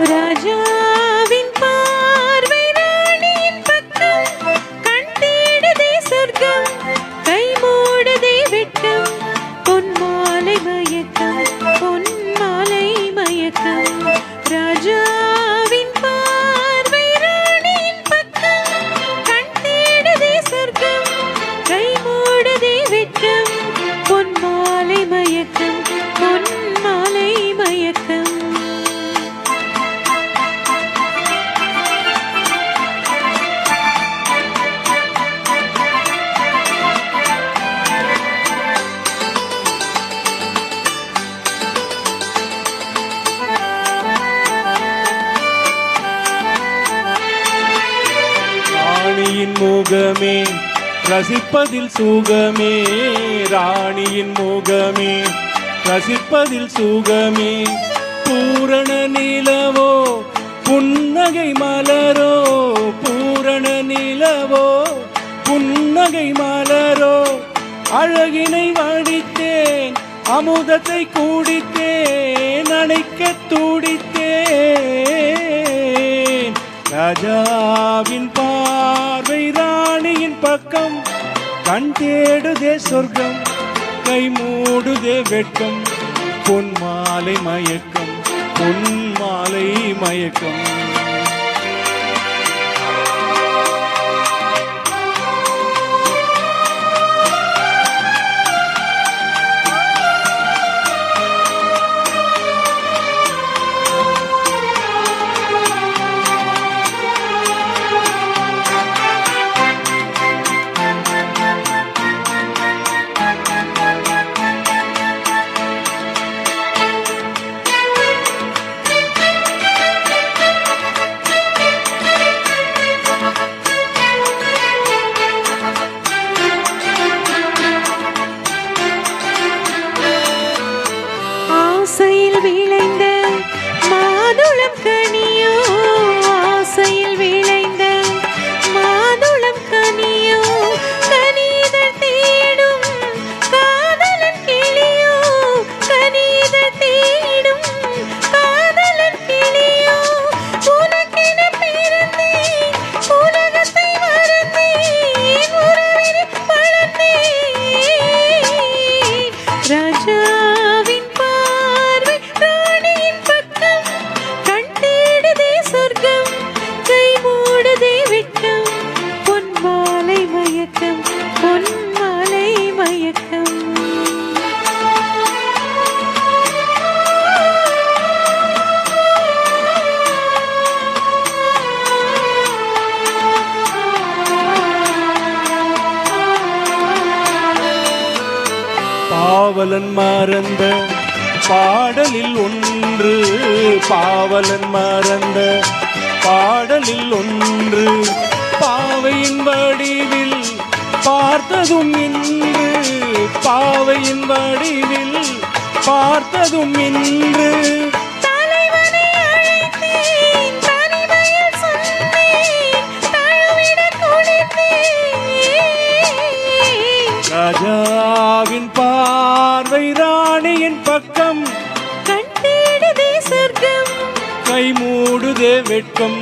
ராஜாவின் பார்வை ராணியின் பக்கம், கண் தேடுதே சொர்க்கம், கை மூடுதே வெட்கம், பொன் மாலை மயக்கம், பொன் மாலை மயக்கம். ராஜாவின் பார்வை ராணியின் பக்கம், கண் தேடுதே சொர்க்கம், கை மூடுதே வெட்கம், பொன் மாலை மயக்கம், பொன் மாலை மயக்கம். ராணியின் முகமே ரசிப்பதில் சுகமே, ராணியின் முகமே ரசிப்பதில் சுகமே. பூரண நிலவோ புன்னகை மலரோ, பூரண நிலவோ புன்னகை மலரோ. அழகினை வடித்தேன், அமுதத்தை கூடித்தேன், அணைக்க துடித்தேன். ராஜாவின் பார்வை ராணியின் பக்கம், கண் தேடுதே சொர்க்கம், கை மூடுதே வெட்கம், பொன் மாலை மயக்கம், பொன் மாலை மயக்கம். ஆசையில் விளைந்த மாதுளம் கனியோ, ஆசையில் விளைந்த மாதுளம் கனியோ, கனிதழ் தேடும் காதலன் கிளியோ, கனிதழ் தேடும் காதலன் கிளியோ. உனக்கென பிறந்தேன், உலகத்தை மறந்தேன், உறவினை வளர்ந்தேன். ராஜாவின் பார்வை ராணியின் பக்கம், கண் தேடுதே சொர்க்கம், கை மூடுதே வெட்கம், பொன் மாலை மயக்கம், பொன் மாலை மயக்கம். பாவலன் மறந்த பாடலில் ஒன்று, பாவலன் மறந்த பாடலில் ஒன்று. பாவையின் வடிவில் பார்த்ததும் இன்று, பாவையின் வடிவில் பார்த்ததும் இன்று. தலைவனை அழைத்தேன், தனிமையில் சொன்னேன், தழுவிட துடித்தேன். ராஜாவின் பார்வை ராணியின் பக்கம், கண் தேடுதே சொர்க்கம், கை மூடுதே வெட்கம்,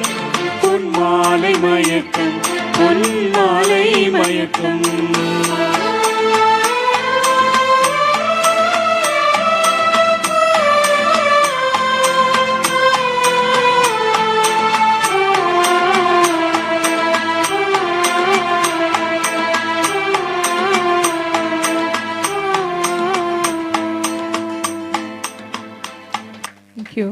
பொன் மாலை மயக்கம், பொன் மாலை மயக்கம். Thank you.